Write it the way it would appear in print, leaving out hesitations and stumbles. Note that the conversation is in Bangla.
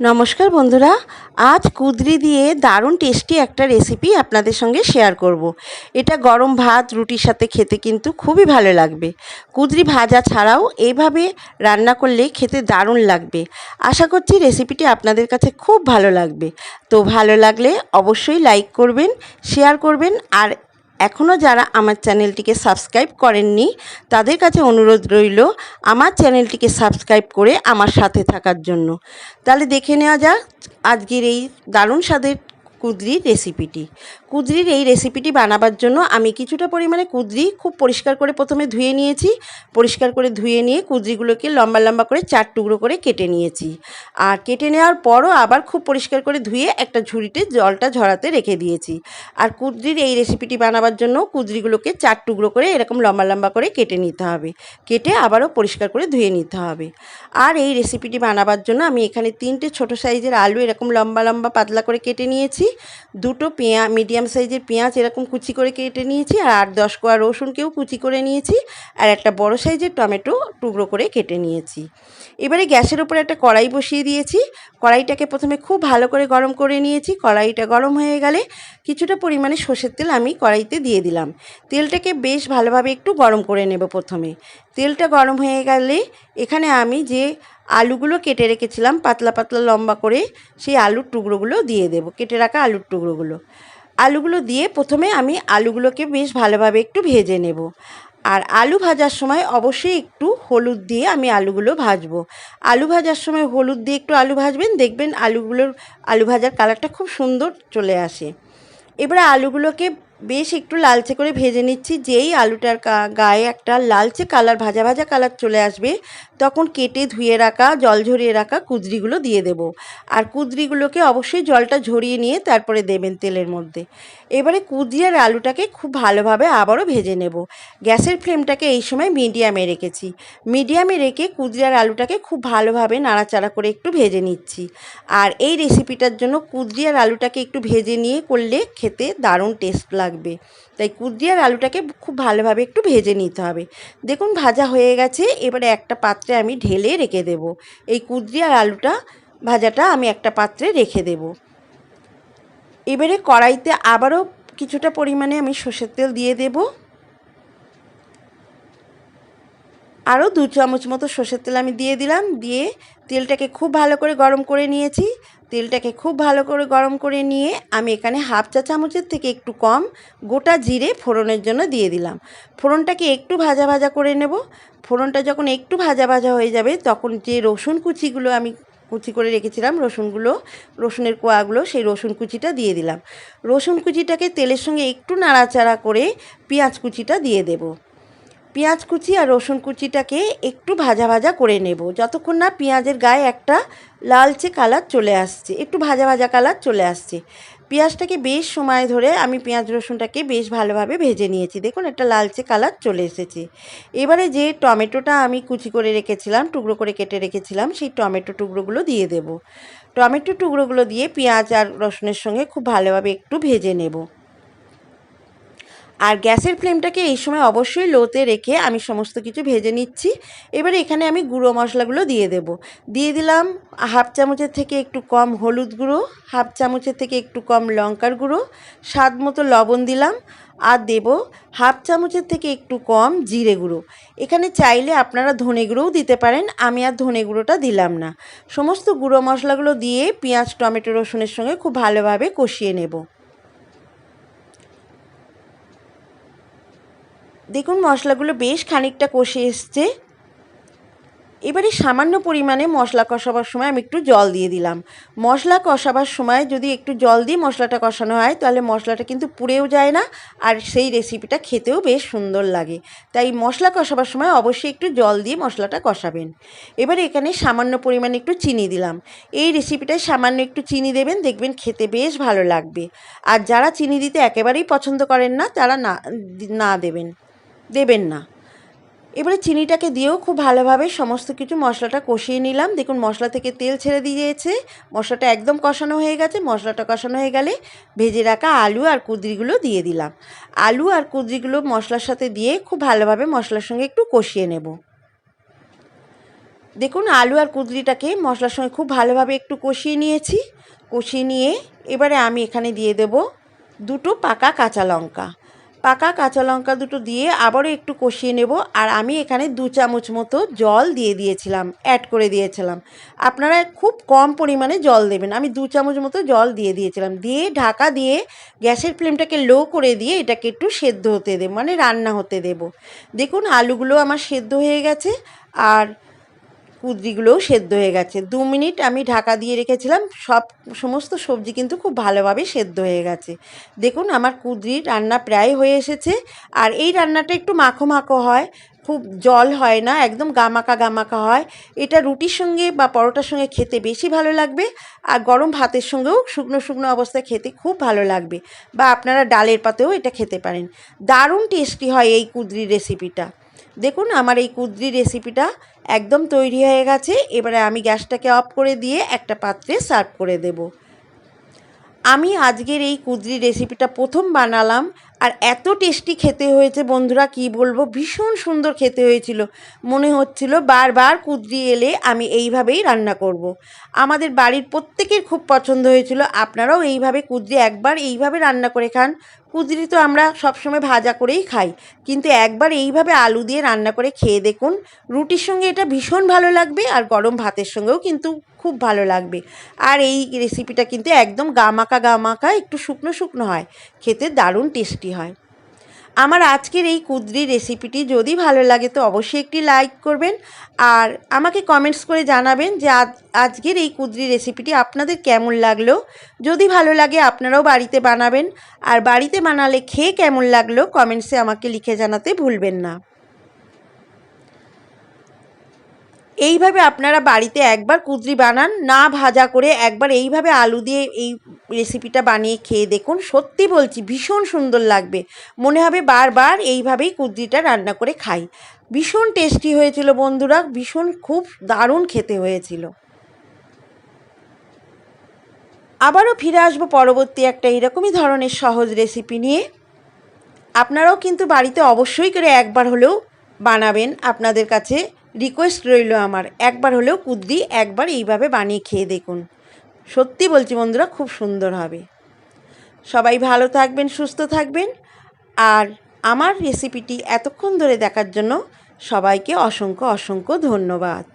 নমস্কার বন্ধুরা, আজ কুঁদরি দিয়ে দারুণ টেস্টি একটা রেসিপি আপনাদের সঙ্গে শেয়ার করব। এটা গরম ভাত রুটির সাথে খেতে কিন্তু খুবই ভালো লাগবে। কুঁদরি ভাজা ছাড়াও এইভাবে রান্না করলে খেতে দারুণ লাগবে। আশা করছি রেসিপিটি আপনাদের কাছে খুব ভালো লাগবে। তো ভালো লাগলে অবশ্যই লাইক করবেন, শেয়ার করবেন, আর এখনও যারা আমার চ্যানেলটিকে সাবস্ক্রাইব করেননি তাদের কাছে অনুরোধ রইল আমার চ্যানেলটিকে সাবস্ক্রাইব করে আমার সাথে থাকার জন্য। তাহলে দেখে নেওয়া যাক আজকের এই দারুণ স্বাদের কুঁদরির রেসিপিটি। কুঁদরির এই রেসিপিটি বানাবার জন্য আমি কিছুটা পরিমাণে কুঁদরি খুব পরিষ্কার করে প্রথমে ধুয়ে নিয়েছি। পরিষ্কার করে ধুয়ে নিয়ে কুঁদরিগুলোকে লম্বা লম্বা করে 4 টুকরো করে কেটে নিয়েছি। আর কেটে নেওয়ার পরও আবার খুব পরিষ্কার করে ধুয়ে একটা ঝুড়িতে জলটা ঝরাতে রেখে দিয়েছি। আর কুঁদরির এই রেসিপিটি বানাবার জন্য কুঁদরিগুলোকে 4 টুকরো করে এরকম লম্বা লম্বা করে কেটে নিতে হবে। কেটে আবারও পরিষ্কার করে ধুয়ে নিতে হবে। আর এই রেসিপিটি বানাবার জন্য আমি এখানে 3টে ছোটো সাইজের আলু এরকম লম্বা লম্বা পাতলা করে কেটে নিয়েছি। 2টো মিডিয়াম সাইজের পেঁয়াজ এরকম কুচি করে কেটে নিয়েছি। আর 8-10 কোয়া রসুনকেও কুচি করে নিয়েছি। আর একটা বড় সাইজের টমেটো টুকরো করে কেটে নিয়েছি। এবারে গ্যাসের উপরে একটা কড়াই বসিয়ে দিয়েছি। কড়াইটাকে প্রথমে খুব ভালো করে গরম করে নিয়েছি। কড়াইটা গরম হয়ে গেলে কিছুটা পরিমাণে সর্ষের তেল আমি কড়াইতে দিয়ে দিলাম। তেলটাকে বেশ ভালোভাবে একটু গরম করে নেব। প্রথমে তেলটা গরম হয়ে গেলে এখানে আমি যে আলুগুলো কেটে রেখেছিলাম পাতলা পাতলা লম্বা করে, সেই আলুর টুকরোগুলো দিয়ে দেব। কেটে রাখা আলুর আলুগুলো দিয়ে প্রথমে আমি আলুগুলোকে বেশ ভালোভাবে একটু ভেজে নেব। আর আলু ভাজার সময় অবশ্যই একটু হলুদ দিয়ে আমি আলুগুলো ভাজবো। আলু ভাজার সময় হলুদ দিয়ে একটু আলু ভাজবেন, দেখবেন আলু ভাজার কালারটা খুব সুন্দর চলে আসে। এবারে আলুগুলোকে বেশ একটু লালচে করে ভেজে নিচ্ছি। যেই আলুটার গায়ে একটা লালচে কালার, ভাজা ভাজা কালার চলে আসবে, তখন কেটে ধুয়ে রাখা জল ঝরিয়ে রাখা কুঁদরিগুলো দিয়ে দেব। আর কুঁদরিগুলোকে অবশ্যই জলটা ঝরিয়ে নিয়ে তারপরে দেবেন তেলের মধ্যে। এবারে কুঁদরি আর আলুটাকে খুব ভালোভাবে আবারও ভেজে নেব। গ্যাসের ফ্লেমটাকে এই সময় মিডিয়ামে রেখেছি। মিডিয়ামে রেখে কুঁদরি আর আলুটাকে খুব ভালোভাবে নাড়াচাড়া করে একটু ভেজে নিচ্ছি। আর এই রেসিপিটার জন্য কুঁদরি আর আলুটাকে একটু ভেজে নিয়ে করলে খেতে দারুণ টেস্ট লাগবে। তাই কুঁদরি আর আলুটাকে খুব ভালোভাবে একটু ভেজে নিতে হবে। দেখুন ভাজা হয়ে গেছে। এবারে একটা পাত্রে আমি ঢেলে রেখে দেব। এই কুঁদরি আর আলুটা ভাজাটা আমি একটা পাত্রে রেখে দেব। এবারে কড়াইতে আবারও কিছুটা পরিমাণে আমি সর্ষের তেল দিয়ে দেব। আরও 2 চামচ মতো সর্ষের তেল আমি দিয়ে দিলাম। দিয়ে তেলটাকে খুব ভালো করে গরম করে নিয়েছি। তেলটাকে খুব ভালো করে গরম করে নিয়ে আমি এখানে হাফ চা চামচের থেকে একটু কম গোটা জিরে ফোড়নের জন্য দিয়ে দিলাম। ফোড়নটাকে একটু ভাজা ভাজা করে নেব। ফোড়নটা যখন একটু ভাজা ভাজা হয়ে যাবে, তখন যে রসুন কুচিগুলো আমি কুচি করে রেখেছিলাম, রসুনের কোয়াগুলো, সেই রসুন কুচিটা দিয়ে দিলাম। রসুন কুচিটাকে তেলের সঙ্গে একটু নাড়াচাড়া করে পেঁয়াজ কুচিটা দিয়ে দেব। পেঁয়াজ কুচি আর রসুন কুচিটাকে একটু ভাজা ভাজা করে নেব, যতক্ষণ না পেঁয়াজের গায়ে একটা লালচে কালার চলে আসছে, একটু ভাজা ভাজা কালার চলে আসছে। পেঁয়াজটাকে বেশ সময় ধরে আমি পেঁয়াজ রসুনটাকে বেশ ভালোভাবে ভেজে নিয়েছি। দেখুন একটা লালচে কালার চলে এসেছে। এবারে যে টমেটোটা আমি কুচি করে রেখেছিলাম, টুকরো করে কেটে রেখেছিলাম, সেই টমেটো টুকরোগুলো দিয়ে দেব। টমেটো টুকরোগুলো দিয়ে পেঁয়াজ আর রসুনের সঙ্গে খুব ভালোভাবে একটু ভেজে নেব। আর গ্যাসের ফ্লেমটাকে এই সময় অবশ্যই লোতে রেখে আমি সমস্ত কিছু ভেজে নিচ্ছি। এবারে এখানে আমি গুঁড়ো মশলাগুলো দিয়ে দেব। দিয়ে দিলাম হাফ চামচের থেকে একটু কম হলুদ গুঁড়ো, হাফ চামচের থেকে একটু কম লঙ্কার গুঁড়ো, স্বাদ মতো লবণ দিলাম। আর দেব হাফ চামচের থেকে একটু কম জিরে গুঁড়ো। এখানে চাইলে আপনারা ধনে গুঁড়োও দিতে পারেন, আমি আর ধনে গুঁড়োটা দিলাম না। সমস্ত গুঁড়ো মশলাগুলো দিয়ে পেঁয়াজ টমেটো রসুনের সঙ্গে খুব ভালোভাবে কষিয়ে নেব। দেখুন মশলাগুলো বেশ খানিকটা কষে এসছে। এবারে সামান্য পরিমাণে মশলা কষাবার সময় আমি একটু জল দিয়ে দিলাম। মশলা কষাবার সময় যদি একটু জল দিয়ে মশলাটা কষানো হয়, তাহলে মশলাটা কিন্তু পুড়েও যায় না, আর সেই রেসিপিটা খেতেও বেশ সুন্দর লাগে। তাই মশলা কষাবার সময় অবশ্যই একটু জল দিয়ে মশলাটা কষাবেন। এবারে এখানে সামান্য পরিমাণে একটু চিনি দিলাম। এই রেসিপিটায় সামান্য একটু চিনি দেবেন, দেখবেন খেতে বেশ ভালো লাগবে। আর যারা চিনি দিতে একেবারেই পছন্দ করেন না, তারা দেবেন না। এবারে চিনিটাকে দিয়েও খুব ভালোভাবে সমস্ত কিছু মশলাটা কষিয়ে নিলাম। দেখুন মশলা থেকে তেল ছেড়ে দিয়েছে, মশলাটা একদম কষানো হয়ে গেছে। মশলাটা কষানো হয়ে গেলে ভেজে রাখা আলু আর কুঁদরিগুলো দিয়ে দিলাম। আলু আর কুঁদরিগুলো মশলার সাথে দিয়ে খুব ভালোভাবে মশলার সঙ্গে একটু কষিয়ে নেব। দেখুন আলু আর কুঁদরিটাকে মশলার সঙ্গে খুব ভালোভাবে একটু কষিয়ে নিয়েছি। কষিয়ে নিয়ে এবারে আমি এখানে দিয়ে দেব দুটো পাকা কাঁচা লঙ্কা। পাকা কাঁচা লঙ্কা দুটো দিয়ে আবারও একটু কষিয়ে নেব। আর আমি এখানে 2 চামচ মতো জল দিয়ে দিয়েছিলাম, অ্যাড করে দিয়েছিলাম। আপনারা খুব কম পরিমাণে জল দেবেন। আমি 2 চামচ মতো জল দিয়ে দিয়েছিলাম। দিয়ে ঢাকা দিয়ে গ্যাসের ফ্লেমটাকে লো করে দিয়ে এটাকে একটু সেদ্ধ হতে দেব, মানে রান্না হতে দেব। দেখুন আলুগুলো আমার সেদ্ধ হয়ে গেছে আর কুঁদরিগুলোও সেদ্ধ হয়ে গেছে। 2 মিনিট আমি ঢাকা দিয়ে রেখেছিলাম। সমস্ত সবজি কিন্তু খুব ভালোভাবে সেদ্ধ হয়ে গেছে। দেখুন আমার কুঁদরির রান্না প্রায় হয়ে এসেছে। আর এই রান্নাটা একটু মাখো মাখো হয়, খুব জল হয় না, একদম গামাকা গামাকা হয়। এটা রুটির সঙ্গে বা পরোটার সঙ্গে খেতে বেশি ভালো লাগবে। আর গরম ভাতের সঙ্গেও শুকনো শুকনো অবস্থায় খেতে খুব ভালো লাগবে। বা আপনারা ডালের পাতেও এটা খেতে পারেন। দারুণ টেস্টি হয় এই কুঁদরির রেসিপিটা। দেখুন আমার এই কুঁদরি রেসিপিটা একদম তৈরি হয়ে গেছে। এবারে আমি গ্যাসটাকে অফ করে দিয়ে একটা পাত্রে সার্ভ করে দেব। আমি আজকের এই কুঁদরি রেসিপিটা প্রথম বানালাম আর এত টেস্টি খেতে হয়েছে বন্ধুরা, কি বলবো, ভীষণ সুন্দর খেতে হয়েছিল। মনে হচ্ছিল বারবার কুঁদরি এলে আমি এইভাবেই রান্না করব। আমাদের বাড়ির প্রত্যেকের খুব পছন্দ হয়েছিল। আপনারাও এইভাবে কুঁদরি একবার এইভাবে রান্না করে খান। কুঁদরি তো আমরা সবসময় ভাজা করেই খাই, কিন্তু একবার এইভাবে আলু দিয়ে রান্না করে খেয়ে দেখুন। রুটির সঙ্গে এটা ভীষণ ভালো লাগবে আর গরম ভাতের সঙ্গেও কিন্তু খুব ভালো লাগবে। আর এই রেসিপিটা কিন্তু একদম গামাকা গামাকা, একটু শুকনো শুকনো হয়, খেতে দারুণ টেস্টি হয়। আমার আজকের এই কুঁদরি রেসিপিটি যদি ভালো লাগে তো অবশ্যই একটি লাইক করবেন। আর আমাকে কমেন্টস করে জানাবেন যে আজকের এই কুঁদরি রেসিপিটি আপনাদের কেমন লাগলো। যদি ভালো লাগে আপনারাও বাড়িতে বানাবেন। আর বাড়িতে বানালে খেয়ে কেমন লাগলো কমেন্টসে আমাকে লিখে জানাতে ভুলবেন না। এইভাবে আপনারা বাড়িতে একবার কুঁদরি বানান, না ভাজা করে একবার এইভাবে আলু দিয়ে এই রেসিপিটা বানিয়ে খেয়ে দেখুন। সত্যি বলছি ভীষণ সুন্দর লাগবে। মনে হবে বারবার এইভাবেই কুঁদরিটা রান্না করে খাই। ভীষণ টেস্টি হয়েছিল বন্ধুরা, ভীষণ খুব দারুণ খেতে হয়েছিল। আবারও ফিরে আসবো পরবর্তী একটা এরকমই ধরনের সহজ রেসিপি নিয়ে। আপনারাও কিন্তু বাড়িতে অবশ্যই করে একবার হলেও বানাবেন। আপনাদের কাছে রিকোয়েস্ট রইল আমার, একবার হলেও কুঁদরি একবার এইভাবে বানিয়ে খেয়ে দেখুন। সত্যি বলছি বন্ধুরা, খুব সুন্দর হবে। সবাই ভালো থাকবেন, সুস্থ থাকবেন। আর আমার রেসিপিটি এতক্ষণ ধরে দেখার জন্য সবাইকে অসংখ্য অসংখ্য ধন্যবাদ।